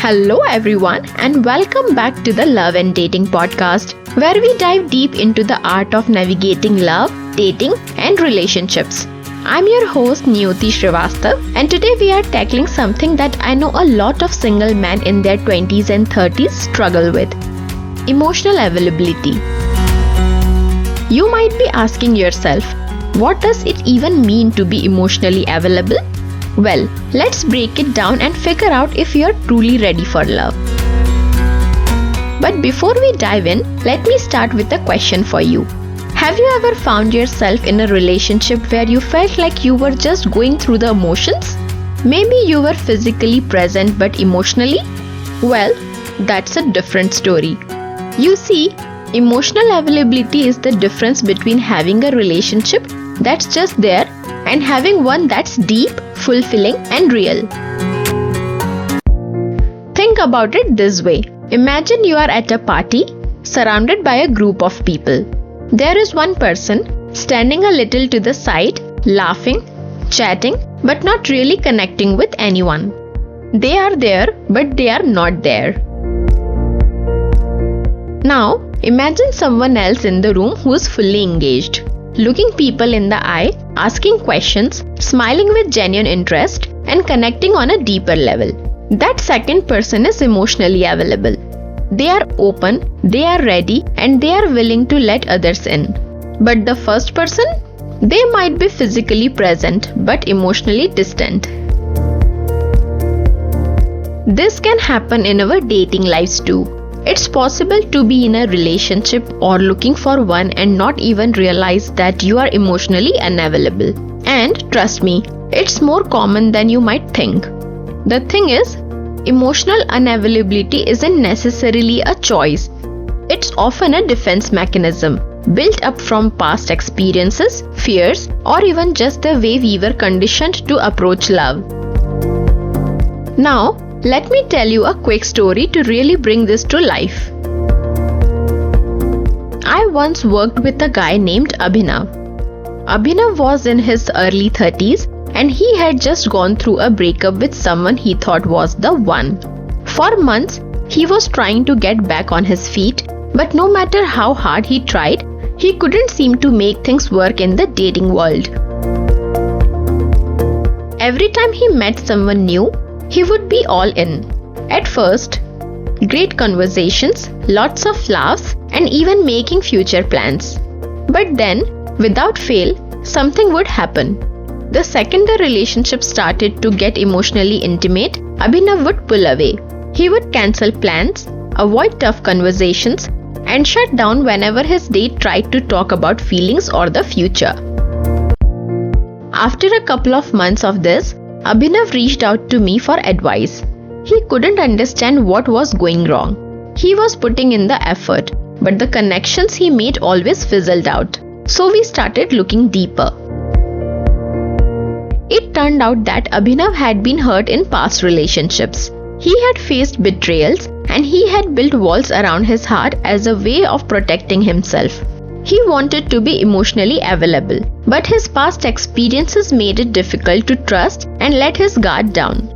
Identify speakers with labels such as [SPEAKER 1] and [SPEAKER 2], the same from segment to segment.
[SPEAKER 1] Hello, everyone, and welcome back to the Love and Dating podcast, where we dive deep into the art of navigating love, dating, and relationships. I'm your host, Niyuti Srivastav, and today we are tackling something that I know a lot of single men in their 20s and 30s struggle with: emotional availability. You might be asking yourself, what does it even mean to be emotionally available? Well, let's break it down and figure out if you're truly ready for love. But before we dive in, let me start with a question for you. Have you ever found yourself in a relationship where you felt like you were just going through the emotions? Maybe you were physically present but emotionally? Well, that's a different story. You see, emotional availability is the difference between having a relationship that's just there and having one that's deep, fulfilling, and real. Think about it this way. Imagine you are at a party, surrounded by a group of people. There is one person standing a little to the side, laughing, chatting, but not really connecting with anyone. They are there, but they are not there. Now, imagine someone else in the room who is fully engaged, looking people in the eye, asking questions, smiling with genuine interest, and connecting on a deeper level. That second person is emotionally available. They are open, they are ready, and they are willing to let others in. But the first person? They might be physically present but emotionally distant. This can happen in our dating lives too. It's possible to be in a relationship or looking for one and not even realize that you are emotionally unavailable. And trust me, it's more common than you might think. The thing is, emotional unavailability isn't necessarily a choice. It's often a defense mechanism built up from past experiences, fears, or even just the way we were conditioned to approach love. Now, let me tell you a quick story to really bring this to life. I once worked with a guy named Abhinav. Abhinav was in his early 30s and he had just gone through a breakup with someone he thought was the one. For months, he was trying to get back on his feet, but no matter how hard he tried, he couldn't seem to make things work in the dating world. Every time he met someone new, he would be all in. At first, great conversations, lots of laughs, and even making future plans. But then, without fail, something would happen. The second the relationship started to get emotionally intimate, Abhinav would pull away. He would cancel plans, avoid tough conversations, and shut down whenever his date tried to talk about feelings or the future. After a couple of months of this, Abhinav reached out to me for advice. He couldn't understand what was going wrong. He was putting in the effort, but the connections he made always fizzled out. So we started looking deeper. It turned out that Abhinav had been hurt in past relationships. He had faced betrayals and he had built walls around his heart as a way of protecting himself. He wanted to be emotionally available, but his past experiences made it difficult to trust and let his guard down.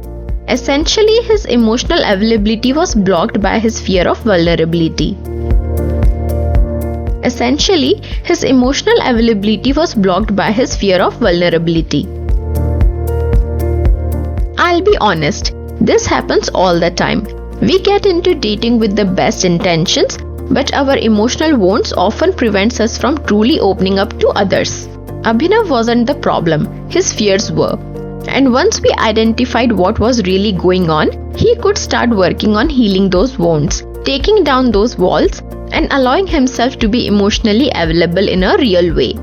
[SPEAKER 1] Essentially, his emotional availability was blocked by his fear of vulnerability. I'll be honest, this happens all the time. We get into dating with the best intentions, but our emotional wounds often prevents us from truly opening up to others. Abhinav wasn't the problem, his fears were. And once we identified what was really going on, he could start working on healing those wounds, taking down those walls, and allowing himself to be emotionally available in a real way.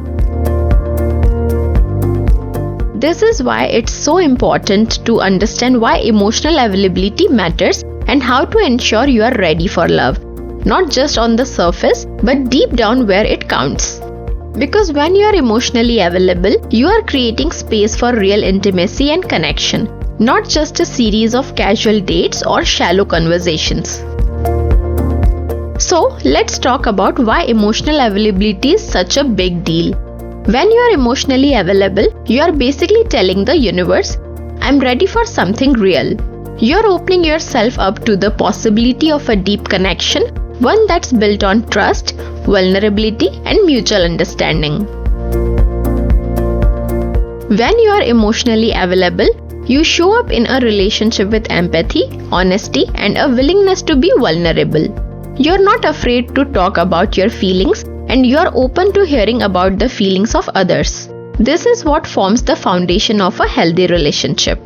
[SPEAKER 1] This is why it's so important to understand why emotional availability matters and how to ensure you are ready for love. Not just on the surface, but deep down where it counts. Because when you are emotionally available, you are creating space for real intimacy and connection, not just a series of casual dates or shallow conversations. So, let's talk about why emotional availability is such a big deal. When you are emotionally available, you are basically telling the universe, I'm ready for something real. You're opening yourself up to the possibility of a deep connection, one that's built on trust, vulnerability, and mutual understanding. When you are emotionally available, you show up in a relationship with empathy, honesty, and a willingness to be vulnerable. You're not afraid to talk about your feelings, and you're open to hearing about the feelings of others. This is what forms the foundation of a healthy relationship.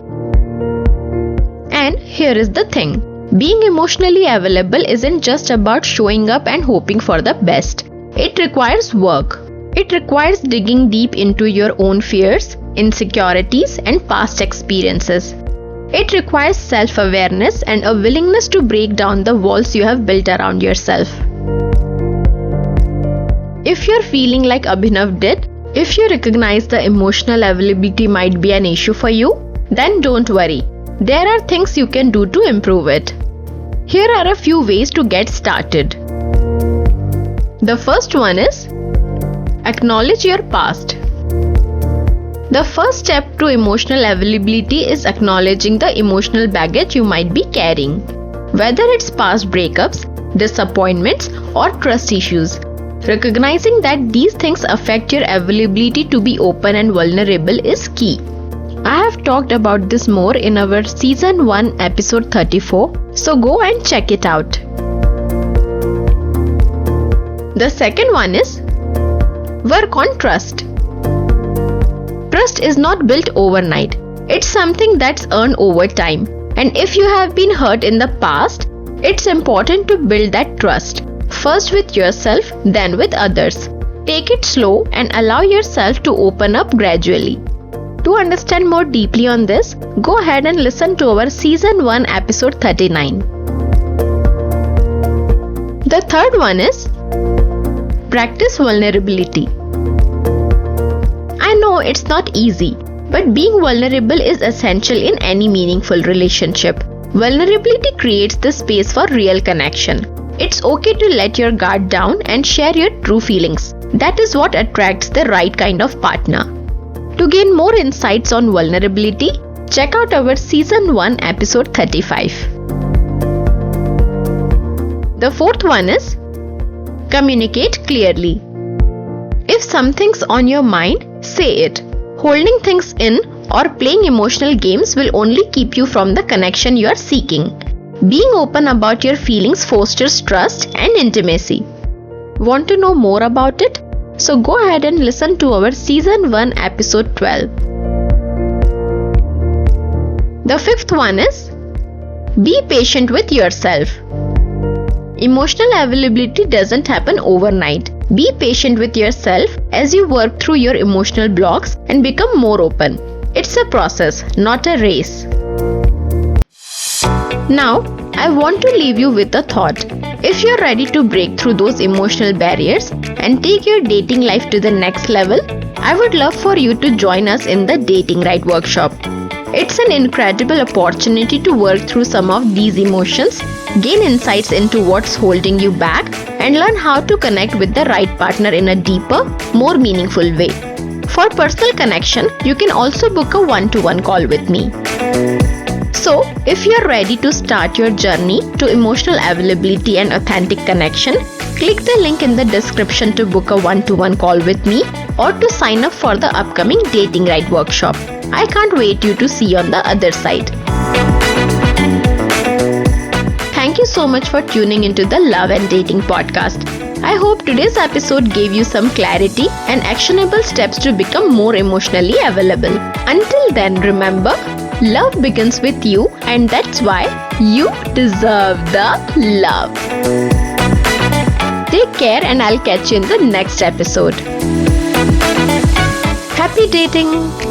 [SPEAKER 1] And here is the thing. Being emotionally available isn't just about showing up and hoping for the best. It requires work. It requires digging deep into your own fears, insecurities, and past experiences. It requires self-awareness and a willingness to break down the walls you have built around yourself. If you're feeling like Abhinav did, if you recognize the emotional availability might be an issue for you, then don't worry. There are things you can do to improve it. Here are a few ways to get started. The first one is acknowledge your past. The first step to emotional availability is acknowledging the emotional baggage you might be carrying. Whether it's past breakups, disappointments, or trust issues, recognizing that these things affect your availability to be open and vulnerable is key. I have talked about this more in our Season 1 episode 34, so go and check it out. The second one is work on trust. Trust is not built overnight. It's something that's earned over time. And if you have been hurt in the past, it's important to build that trust. First with yourself, then with others. Take it slow and allow yourself to open up gradually. To understand more deeply on this, go ahead and listen to our Season 1 episode 39. The third one is practice vulnerability. I know it's not easy, but being vulnerable is essential in any meaningful relationship. Vulnerability creates the space for real connection. It's okay to let your guard down and share your true feelings. That is what attracts the right kind of partner. To gain more insights on vulnerability, check out our Season 1 episode 35. The fourth one is communicate clearly. If something's on your mind, say it. Holding things in or playing emotional games will only keep you from the connection you are seeking. Being open about your feelings fosters trust and intimacy. Want to know more about it? So go ahead and listen to our Season 1 episode 12. The fifth one is be patient with yourself. Emotional availability doesn't happen overnight. Be patient with yourself as you work through your emotional blocks and become more open. It's a process, not a race. Now, I want to leave you with a thought. If you're ready to break through those emotional barriers and take your dating life to the next level, I would love for you to join us in the Dating Right workshop. It's an incredible opportunity to work through some of these emotions, gain insights into what's holding you back, and learn how to connect with the right partner in a deeper, more meaningful way. For personal connection, you can also book a one-to-one call with me. So, if you're ready to start your journey to emotional availability and authentic connection, click the link in the description to book a one-to-one call with me or to sign up for the upcoming Dating Right workshop. I can't wait you to see you on the other side. Thank you so much for tuning into the Love and Dating podcast. I hope today's episode gave you some clarity and actionable steps to become more emotionally available. Until then, remember, love begins with you, and that's why you deserve the love. Take care, and I'll catch you in the next episode. Happy dating!